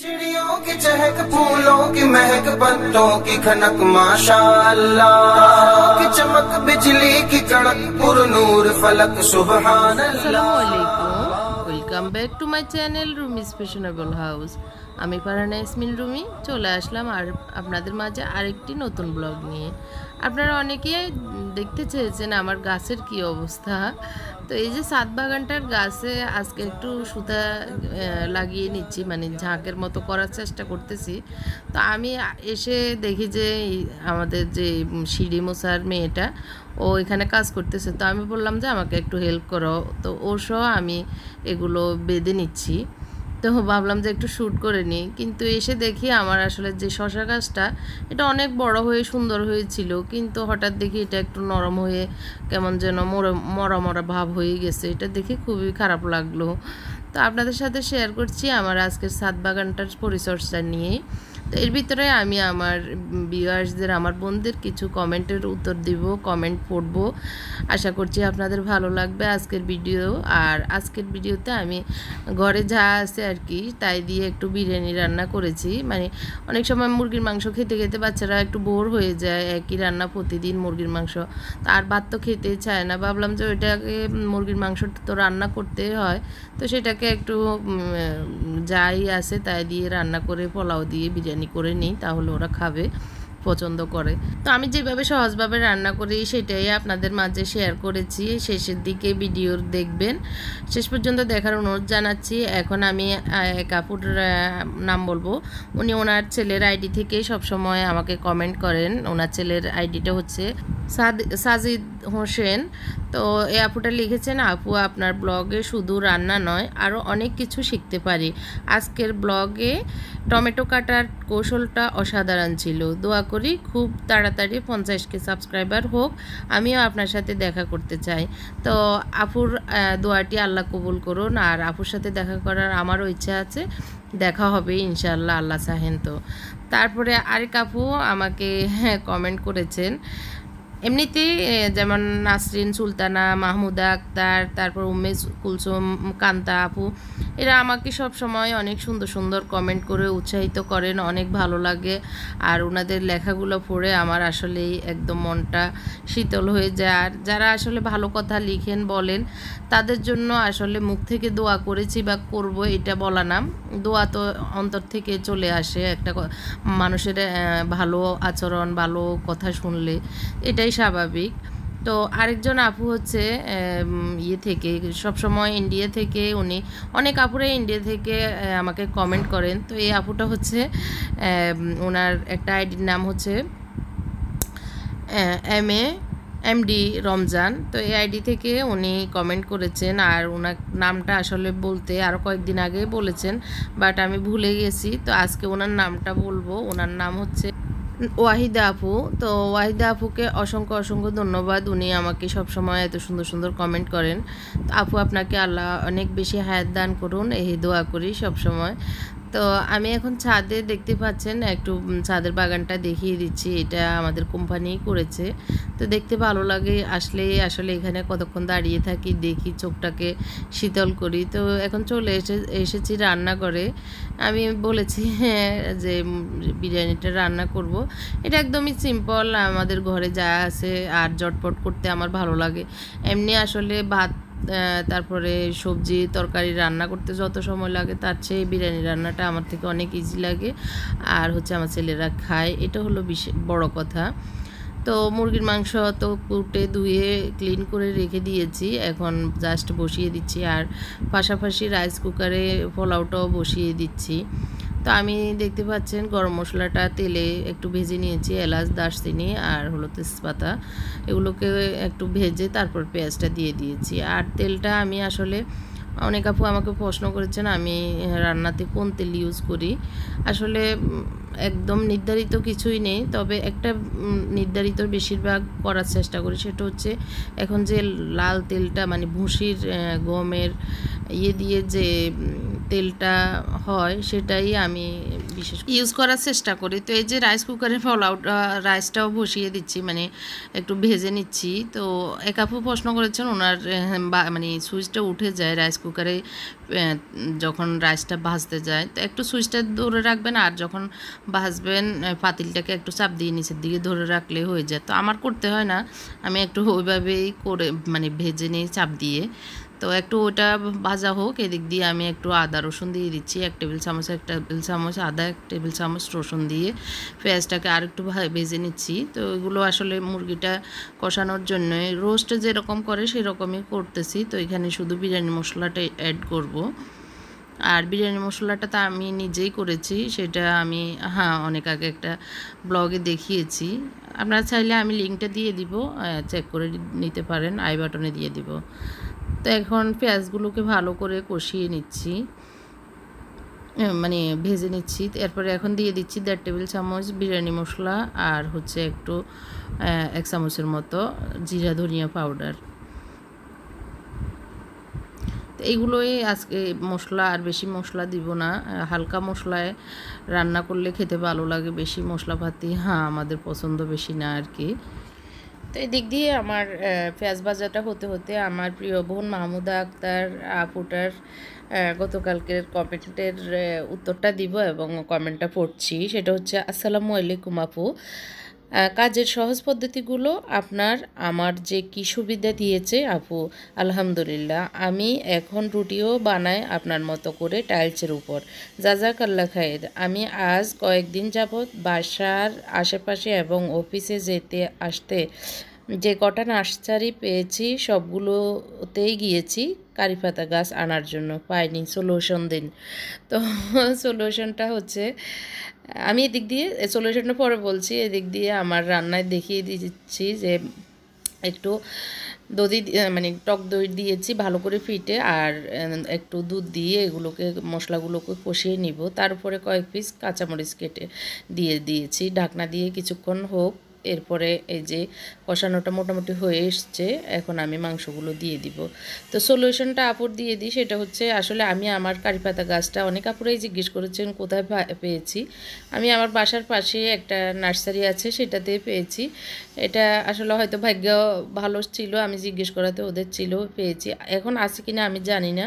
चिड़ियों की चहक, फूलों की महक, पत्तों की खनक, माशाअल्लाह की चमक, बिजली की कड़क, पुरनूर फलक, सुबहान अल्लाह। Welcome back to my channel Rumi's fashionable house. আমি ফারহানা ইয়াসমিন রুমি চলে আসলাম আর আপনাদের মাঝে আরেকটি নতুন ব্লগ নিয়ে। আপনারা অনেকেই দেখতে চেয়েছেন আমার গাছের কি অবস্থা। তো এই যে ছাদ বাগানটার গাছে আজকে একটু সুতা লাগিয়ে নিচ্ছি, মানে ঝাঁকের মতো করার চেষ্টা করতেছি। তো আমি এসে দেখি যে আমাদের যে সিঁড়ি মোছার মেয়েটা ও এখানে কাজ করতেছে, তো আমি বললাম যে আমাকে একটু হেল্প করো। তো ওর সহ আমি এগুলো বেঁধে নিচ্ছি। তো ভাবলাম যে একটু শ্যুট করে নিই, কিন্তু এসে দেখি আমার আসলে যে শশা গাছটা এটা অনেক বড় হয়ে সুন্দর হয়েছিল, কিন্তু হঠাৎ দেখি এটা একটু নরম হয়ে কেমন যেন মরা মরা ভাব হয়ে গেছে। এটা দেখে খুবই খারাপ লাগলো। তো আপনাদের সাথে শেয়ার করছি আমার আজকের ছাদ বাগানটার পরিচর্যা নিয়ে। তো এর ভিতরে আমি আমার ভিউয়ার্সদের, আমার বোনদের কিছু কমেন্টের উত্তর দিব, কমেন্ট পড়ব। আশা করছি আপনাদের ভালো লাগবে আজকের ভিডিও। আর আজকের ভিডিওতে আমি ঘরে যা আছে আর কি তাই দিয়ে একটু বিরিয়ানি রান্না করেছি। মানে অনেক সময় মুরগির মাংস খেতে খেতে বাচ্চারা একটু বোর হয়ে যায়, একই রান্না প্রতিদিন মুরগির মাংস, আর ভাত তো খেতে চায় না। ভাবলাম যে ওইটাকে মুরগির মাংস তো রান্না করতে হয়, তো সেটাকে একটু যাই আছে তাই দিয়ে রান্না করে পোলাও দিয়ে বিরিয়ানি করে নিই, তাহলে ওরা খাবে, পছন্দ করে। তো আমি যেভাবে সহজভাবে রান্না করি সেটাই আপনাদের মাঝে শেয়ার করেছি। শেষের দিকে ভিডিও দেখবেন, শেষ পর্যন্ত দেখার অনুরোধ জানাচ্ছি। এখন আমি এক আপুর নাম বলবো। উনি ওনার ছেলের আইডি থেকে সবসময় আমাকে কমেন্ট করেন। ওনার ছেলের আইডিটা হচ্ছে সাজিদ হোসেন। তো এই আপুটা লিখেছেন, আপু আপনার ব্লগে শুধু রান্না নয় আরও অনেক কিছু শিখতে পারি। আজকের ব্লগে টমেটো কাটার কৌশলটা অসাধারণ ছিল। দোয়া করি খুব তাড়াতাড়ি 50K সাবস্ক্রাইবার হোক, আমিও আপনার সাথে দেখা করতে চাই। তো আপুর দোয়াটি আল্লাহ কবুল করুন। আর আপুর সাথে দেখা করার আমারও ইচ্ছা আছে, দেখা হবে ইনশাআল্লাহ, আল্লাহ চাহেন। তো তারপরে আরেক আপু আমাকে কমেন্ট করেছেন। এমনিতেই যেমন নাসরিন সুলতানা, মাহমুদা আক্তার, তারপর উমেশ কুলসুম, কান্তা আপু, এরা আমাকে সব সময় অনেক সুন্দর সুন্দর কমেন্ট করে উৎসাহিত করেন, অনেক ভালো লাগে। আর ওনাদের লেখাগুলো পড়ে আমার আসলেই একদম মনটা শীতল হয়ে যায়। আর যারা আসলে ভালো কথা লিখেন বলেন তাদের জন্য আসলে মুখ থেকে দোয়া করেছি বা করব এটা বলা না, দোয়া তো অন্তর থেকে চলে আসে। একটা মানুষের ভালো আচরণ, ভালো কথা শুনলে এটাই স্বাভাবিক। তো আরেকজন আপু হচ্ছে ইয়ে থেকে, সবসময় ইন্ডিয়া থেকে, উনি অনেক আপুরে ইন্ডিয়া থেকে আমাকে কমেন্ট করেন। তো এই আপুটা হচ্ছে ওনার একটা আইডির নাম হচ্ছে এমডি রমজান। তো এই আইডি থেকে উনি কমেন্ট করেছেন। আর ওনার নামটা আসলে বলতে আরও কয়েকদিন আগে বলেছেন, বাট আমি ভুলে গেছি। তো আজকে ওনার নামটা বলবো। ওনার নাম হচ্ছে ওয়াহিদা আপু। তো ওয়াহিদা আপুকে অসংখ্য অসংখ্য ধন্যবাদ, উনি আমাকে সবসময় এত সুন্দর সুন্দর কমেন্ট করেন। তো আপু আপনাকে আল্লাহ অনেক বেশি হায়াত দান করুন, এই দোয়া করি সবসময়। তো আমি এখন ছাদে, দেখতে পাচ্ছেন একটু ছাদের বাগানটা দেখিয়ে দিচ্ছি। এটা আমাদের কোম্পানি করেছে, তো দেখতে ভালো লাগে। আসলে এখানে কতক্ষণ দাঁড়িয়ে থাকি, দেখি, চোখটাকে শীতল করি। তো এখন চলে এসেছি রান্নাঘরে। আমি বলেছি যে বিরিয়ানিটা রান্না করব। এটা একদমই সিম্পল, আমাদের ঘরে যা আছে, আর জটপট করতে আমার ভালো লাগে। এমনি আসলে ভাত, তারপরে সবজি তরকারি রান্না করতে যত সময় লাগে তার চেয়ে বিরিয়ানি রান্নাটা আমার থেকে অনেক ইজি লাগে। আর হচ্ছে আমার ছেলেরা খায়, এটা হলো বড় কথা। তো মুরগির মাংস তো কুটে ধুয়ে ক্লিন করে রেখে দিয়েছি, এখন জাস্ট বসিয়ে দিচ্ছি। আর পাশাপাশি রাইস কুকারে পোলাওটাও বসিয়ে দিচ্ছি। তো আমি দেখতে পাচ্ছেন গরম মশলাটা তেলে একটু ভেজে নিয়েছি, এলাচ, দারচিনি আর হলো তেজপাতা, এগুলোকে একটু ভেজে তারপর পেঁয়াজটা দিয়ে দিয়েছি। আর তেলটা আমি আসলে, অনেক আপু আমাকে প্রশ্ন করেছেন আমি রান্নাতে কোন তেল ইউজ করি। আসলে একদম নির্ধারিত কিছুই নেই, তবে একটা নির্ধারিত বেশিরভাগ করার চেষ্টা করি, সেটা হচ্ছে এখন যে লাল তেলটা, মানে ভুসির গমের ইয়ে দিয়ে যে তেলটা হয় সেটাই আমি বিশেষ ইউজ করার চেষ্টা করি। তো এই যে রাইস কুকারে রাইসটাও বসিয়ে দিচ্ছি, মানে একটু ভেজে নিচ্ছি। তো এক আপু প্রশ্ন করেছেন, ওনার মানে সুইচটা উঠে যায় রাইস কুকারে যখন রাইসটা ভাজতে যায়, তো একটু সুইচটা ধরে রাখবেন, আর যখন ভাজবেন পাতিলটাকে একটু চাপ দিয়ে নিচের দিকে ধরে রাখলে হয়ে যায়। তো আমার করতে হয় না, আমি একটু ওইভাবেই করে মানে ভেজে নিই চাপ দিয়ে। তো একটু ওটা ভাজা হোক, এদিক দিয়ে আমি একটু আদা রসুন দিয়ে দিচ্ছি, 1 টেবিল চামচ আদা, 1 টেবিল চামচ রসুন দিয়ে পেঁয়াজটাকে আর একটু ভেজে নিচ্ছি। তো এগুলো আসলে মুরগিটা কষানোর জন্য রোস্ট যেরকম করে সেরকমই করতেছি। তো এখানে শুধু বিরিয়ানি মশলাটা অ্যাড করব। আর বিরিয়ানি মশলাটা তো আমি নিজেই করেছি, সেটা আমি অনেক আগে একটা ব্লগে দেখিয়েছি। আপনারা চাইলে আমি লিঙ্কটা দিয়ে দিব, চেক করে নিতে পারেন, আই বাটনে দিয়ে দিব। তো এখন পেঁয়াজগুলোকে ভালো করে কষিয়ে নিচ্ছি, মানে ভেজে নিচ্ছি। এরপরে এখন দিয়ে দিচ্ছি 1.5 টেবিল চামচ বিরিয়ানি মশলা, আর হচ্ছে একটু 1 চামচের মতো জিরা ধনিয়া পাউডার। তো এইগুলোই আজকে মশলা, আর বেশি মশলা দিব না। হালকা মশলায় রান্না করলে খেতে ভালো লাগে, বেশি মশলাপাতি আমাদের পছন্দ বেশি না আর কি। তো এদিক দিয়ে আমার পেঁয়াজ ভাজাটা হতে হতে আমার প্রিয় বোন মাহমুদা আক্তার আপুটার গতকালকের কমেন্টের উত্তরটা দিব এবং কমেন্টটা পড়ছি। সেটা হচ্ছে, আসসালামু আলাইকুম আপু, কাজের সহজ পদ্ধতিগুলো আপনার আমার যে কী সুবিধা দিয়েছে আপু, আলহামদুলিল্লাহ। আমি এখন রুটিও বানাই আপনার মতো করে টাইলসের উপর। জাজাকাল্লাহ খায়ের। আমি আজ কয়েকদিন যাবৎ বাসার আশেপাশে এবং অফিসে যেতে আসতে যে কটা নার্সারি পেয়েছি সবগুলোতেই গিয়েছি কারিপাতা গাছ আনার জন্য, পাইনি, সলিউশন দিন। তো সলিউশনটা হচ্ছে, আমি এদিক দিয়ে সলিউশনটা পরে বলছি, এদিক দিয়ে আমার রান্নায় দেখিয়ে দিচ্ছি যে একটু দধি মানে টক দই দিয়েছি ভালো করে ফিটে, আর একটু দুধ দিয়ে এগুলোকে মশলাগুলোকে কষিয়ে নিব। তার উপরে কয়েক পিস কাঁচামরিচ কেটে দিয়েছি, ঢাকনা দিয়ে কিছুক্ষণ হোক। এরপরে এই যে কষানোটা মোটামুটি হয়ে এসছে, এখন আমি মাংসগুলো দিয়ে দিব। তো সলিউশনটা আপুর দিয়ে দিই, সেটা হচ্ছে আসলে আমি আমার কারিপাতা গাছটা অনেক আপুরাই জিজ্ঞেস করেছেন কোথায় পেয়েছি। আমি আমার বাসার পাশে একটা নার্সারি আছে, সেটাতে পেয়েছি। এটা আসলে হয়তো ভাগ্য ভালো ছিল, আমি জিজ্ঞেস করাতে ওদের ছিল, পেয়েছি। এখন আছে কিনা আমি জানি না,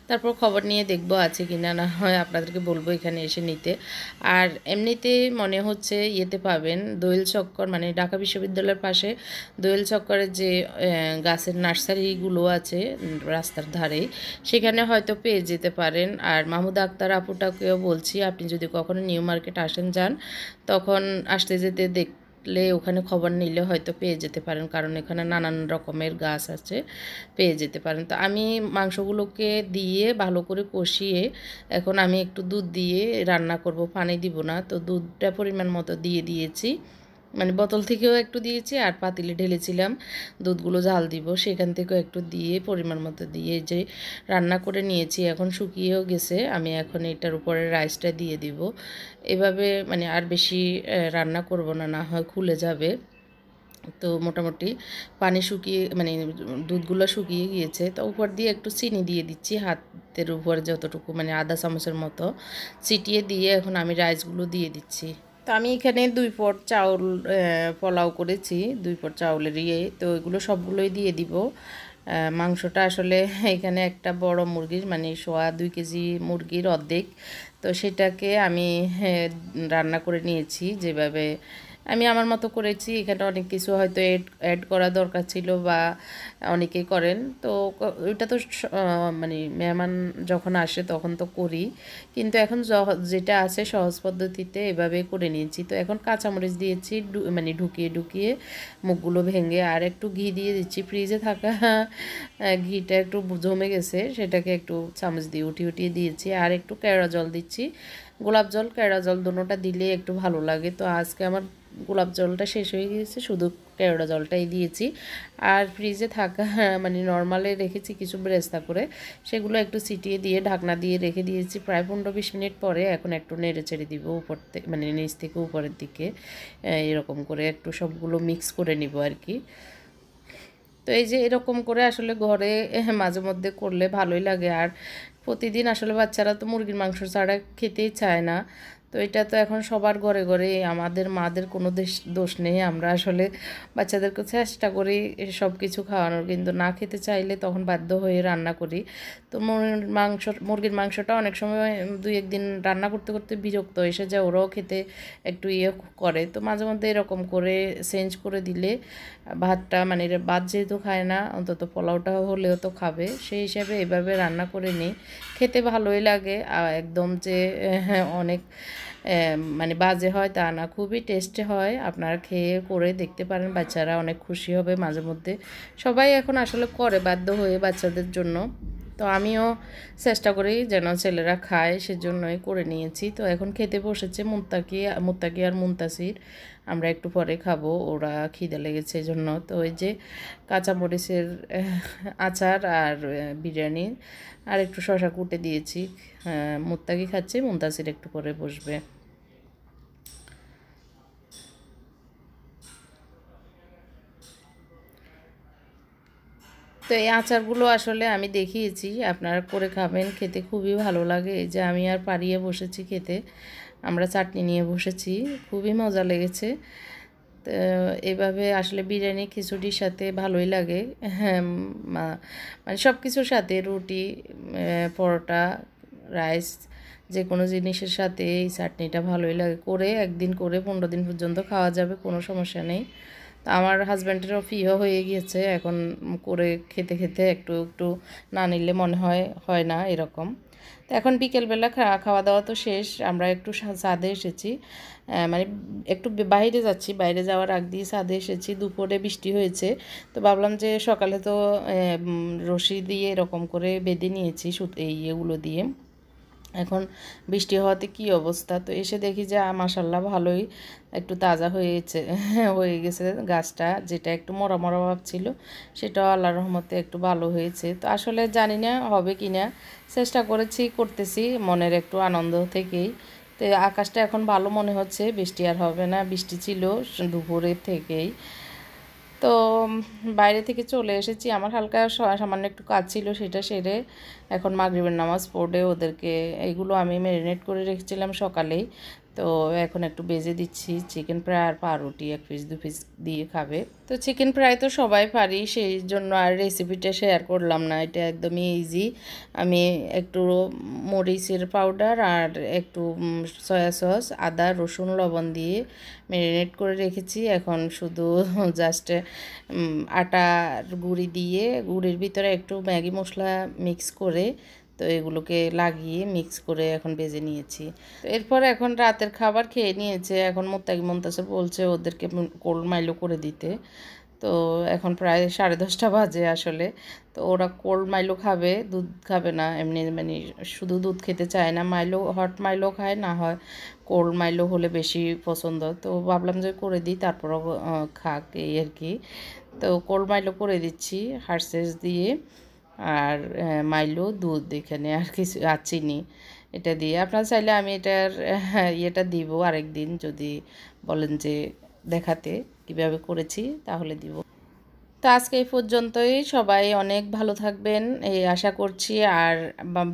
তারপর খবর নিয়ে দেখবো আছে কিনা, না হয় আপনাদেরকে বলবো এখানে এসে নিতে। আর এমনিতে মনে হচ্ছে ইয়েতে পাবেন, দোয়েল চক্কর, মানে ঢাকা বিশ্ববিদ্যালয়ের পাশে দোয়েল চক্করের যে গাছের নার্সারিগুলো আছে রাস্তার ধারে, সেখানে হয়তো পেয়ে যেতে পারেন। আর মাহমুদা আক্তার আপুটাকেও বলছি, আপনি যদি কখনো নিউ মার্কেট যান, তখন আসতে যেতে দেখলে ওখানে খবর নিলে হয়তো পেয়ে যেতে পারেন, কারণ এখানে নানান রকমের গাছ আছে, পেয়ে যেতে পারেন। তো আমি মাংসগুলোকে দিয়ে ভালো করে কষিয়ে এখন আমি একটু দুধ দিয়ে রান্না করব, পানি দিব না। তো দুধটা পরিমাণ মতো দিয়ে দিয়েছি, মানে বোতল থেকেও একটু দিয়েছি, আর পাতিলে ঢেলেছিলাম দুধগুলো জাল দিব, সেখান থেকেও একটু দিয়ে পরিমাণ মতো দিয়ে যে রান্না করে নিয়েছি। এখন শুকিয়েও গেছে, আমি এখন এটার উপরে রাইসটা দিয়ে দিব। এভাবে মানে আর বেশি রান্না করব না, না হয় খুলে যাবে। তো মোটামুটি পানি শুকিয়ে মানে দুধগুলো শুকিয়ে গিয়েছে। তো উপর দিয়ে একটু চিনি দিয়ে দিচ্ছি, হাতের উপর যতটুকু, মানে আধা চামচের মতো ছিটিয়ে দিয়ে এখন আমি রাইসগুলো দিয়ে দিচ্ছি। তো আমি এখানে 2 পট চাউল পোলাও করেছি, 2 পট চাউলের তো এগুলো সবগুলোই দিয়ে দিব। মাংসটা আসলে এখানে একটা বড় মুরগির, মানে 2.5 কেজি মুরগির অর্ধেক। তো সেটাকে আমি রান্না করে নিয়েছি যেভাবে আমি আমার মতো করেছি। এখানে অনেক কিছু হয়তো অ্যাড করা দরকার ছিল, বা অনেকেই করেন। তো ওইটা তো মানে মেহমান যখন আসে তখন তো করি, কিন্তু এখন যেটা আছে সহজ পদ্ধতিতে এভাবে করে নিয়েছি। তো এখন কাঁচামরিচ দিয়েছি, মানে ঢুকিয়ে মুখগুলো ভেঙে, আর একটু ঘি দিয়ে দিচ্ছি। ফ্রিজে থাকা ঘিটা একটু জমে গেছে, সেটাকে একটু চামচ দিয়ে উঠিয়ে দিয়েছি। আর একটু কেওড়া জল দিচ্ছি, গোলাপ জল কেওড়া জল দুটোটা দিলে একটু ভালো লাগে। তো আজকে আমার গোলাপ জলটা শেষ হয়ে গিয়েছে, শুধু কেওড়া জলটাই দিয়েছি। আর ফ্রিজে থাকা মানে নর্মালে রেখেছি কিছু বেরেস্তা করে, সেগুলো একটু ছিটিয়ে দিয়ে ঢাকনা দিয়ে রেখে দিয়েছি প্রায় 15-20 মিনিট পরে। এখন একটু নেড়ে চেড়ে দিব উপর থেকে, মানে নিচ থেকে উপরের দিকে, এরকম করে একটু সবগুলো মিক্স করে নিব আর কি। তো এই যে এরকম করে আসলে ঘরে মাঝে মধ্যে করলে ভালোই লাগে। আর প্রতিদিন আসলে বাচ্চারা তো মুরগির মাংস ছাড়া খেতেই চায় না। তো এটা তো এখন সবার ঘরে ঘরে, আমাদের মাদের কোনো দোষ নেই। আমরা আসলে বাচ্চাদেরকে চেষ্টা করি সব কিছু খাওয়ানোর, কিন্তু না খেতে চাইলে তখন বাধ্য হয়ে রান্না করি। তো মুরগির মাংসটা অনেক সময় 2-1 দিন রান্না করতে করতে বিরক্ত এসে যায়, ওরাও খেতে একটু করে। তো মাঝে মধ্যে এরকম করে চেঞ্জ করে দিলে ভাতটা, মানে ভাত যেহেতু খায় না, অন্তত পোলাওটা হলেও তো খাবে, সেই হিসাবে এভাবে রান্না করে নিই। খেতে ভালোই লাগে, একদম যে অনেক মানে বাজে হয় তা না, খুবই টেস্টি হয়। আপনারা খেয়ে করে দেখতে পারেন, বাচ্চারা অনেক খুশি হবে। মাঝে মধ্যে সবাই এখন আসলে করে বাধ্য হয়ে বাচ্চাদের জন্য। তো আমিও চেষ্টা করি যেন ছেলেরা খায়, সেজন্যই করে নিয়েছি। তো এখন খেতে বসেছে মুত্তাকি আর মুনতাসির। আমরা একটু পরে খাবো, ওরা খিদে লেগেছে এই জন্য। তো ওই যে কাঁচামরিচের আচার আর বিরিয়ানি আর একটু শসা কুটে দিয়েছি। মুত্তাকি খাচ্ছে, মুনতাসির একটু পরে বসবে। তো এই আচারগুলো আসলে আমি দেখিয়েছি, আপনারা করে খাবেন, খেতে খুবই ভালো লাগে। এই যে আমি আর পারিয়ে বসেছি খেতে, আমরা চাটনি নিয়ে বসেছি, খুবই মজা লেগেছে। তো এভাবে আসলে বিরিয়ানি খিচুড়ির সাথে ভালোই লাগে। হ্যাঁ, মানে সব কিছুর সাথে, রুটি, পরোটা, রাইস, যে কোনো জিনিসের সাথে এই চাটনিটা ভালোই লাগে। করে একদিন করে 15 দিন পর্যন্ত খাওয়া যাবে, কোনো সমস্যা নেই। তো আমার হাজব্যান্ডেরও প্রিয় হয়ে গিয়েছে এখন, করে খেতে খেতে একটু একটু না নিলে মনে হয় না এরকম। তো এখন বিকেলবেলা খাওয়া দাওয়া তো শেষ, আমরা একটু ছাদে এসেছি, মানে একটু বাইরে যাচ্ছি, বাইরে যাওয়ার আগ দিয়ে ছাদে এসেছি। দুপুরে বৃষ্টি হয়েছে, তো ভাবলাম যে সকালে তো রশি দিয়ে এরকম করে বেঁধে নিয়েছি এই ইয়েগুলো দিয়ে, এখন বৃষ্টি হওয়াতে কি অবস্থা। তো এসে দেখি যে মাশাল্লাহ ভালোই একটু তাজা হয়ে গেছে গাছটা, যেটা একটু মরা মরা ভাব ছিল সেটাও আল্লাহর রহমতে একটু ভালো হয়েছে। তো আসলে জানি না হবে কি না, চেষ্টা করতেছি মনের একটু আনন্দ থেকেই। তো আকাশটা এখন ভালো মনে হচ্ছে, বৃষ্টি আর হবে না, বৃষ্টি ছিল দুপুরের থেকেই। তো বাইরে থেকে চলে এসেছি, আমার হালকা সামান্য একটু কাজ ছিল, সেটা সেরে এখন মাগরিবের নামাজ পড়ে ওদেরকে এইগুলো আমি ম্যারিনেট করে রেখেছিলাম সকালেই। তো এখন একটু বেজে দিচ্ছি চিকেন ফ্রাই আর পাউরুটি 1 পিস 2 পিস দিয়ে খাবে। তো চিকেন ফ্রাই তো সবাই পারি, সেই জন্য আর রেসিপিটা শেয়ার করলাম না, এটা একদমই ইজি। আমি একটু মরিচের পাউডার আর একটু সয়া সস, আদা রসুন লবণ দিয়ে ম্যারিনেট করে রেখেছি। এখন শুধু জাস্ট আটার গুঁড়ি দিয়ে গুঁড়ির ভিতরে একটু ম্যাগি মশলা মিক্স করে, তো এগুলোকে লাগিয়ে মিক্স করে এখন ভেজে নিয়েছি। তো এরপর এখন রাতের খাবার খেয়ে নিয়েছে, এখন মুত্তাকি মুনতাসির বলছে ওদেরকে কোল্ড মাইলো করে দিতে। তো এখন প্রায় 10:30 বাজে আসলে। তো ওরা কোল্ড মাইলো খাবে, দুধ খাবে না, এমনি মানে শুধু দুধ খেতে চায় না, মাইলো হট মাইলো খায়, না হয় কোল্ড মাইলো হলে বেশি পছন্দ। তো ভাবলাম যে করে দিই, তারপরও খাক এই আর কি। তো কোল্ড মাইলো করে দিচ্ছি হার্সেস দিয়ে, আর মাইলো দুধ, এখানে আর কিছু আর চিনি, এটা দিয়ে। আপনারা চাইলে আমি এটার ইয়েটা দিব আরেকদিন, যদি বলেন যে দেখাতে কিভাবে করেছি তাহলে দিব। তো আজকে এই পর্যন্তই, সবাই অনেক ভালো থাকবেন এই আশা করছি। আর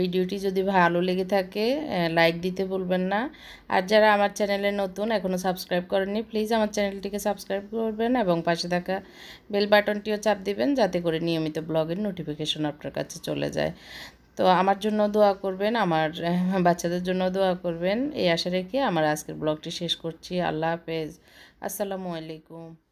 ভিডিওটি যদি ভালো লেগে থাকে লাইক দিতে ভুলবেন না। আর যারা আমার চ্যানেলে নতুন, এখনও সাবস্ক্রাইব করেননি, প্লিজ আমার চ্যানেলটিকে সাবস্ক্রাইব করবেন এবং পাশে থাকা বেল বাটনটিও চাপ দিবেন, যাতে করে নিয়মিত ব্লগের নোটিফিকেশন আপনার কাছে চলে যায়। তো আমার জন্য দোয়া করবেন, আমার বাচ্চাদের জন্য দোয়া করবেন, এই আশা রেখে আমার আজকের ব্লগটি শেষ করছি। আল্লাহ হাফেজ, আসসালামু আলাইকুম।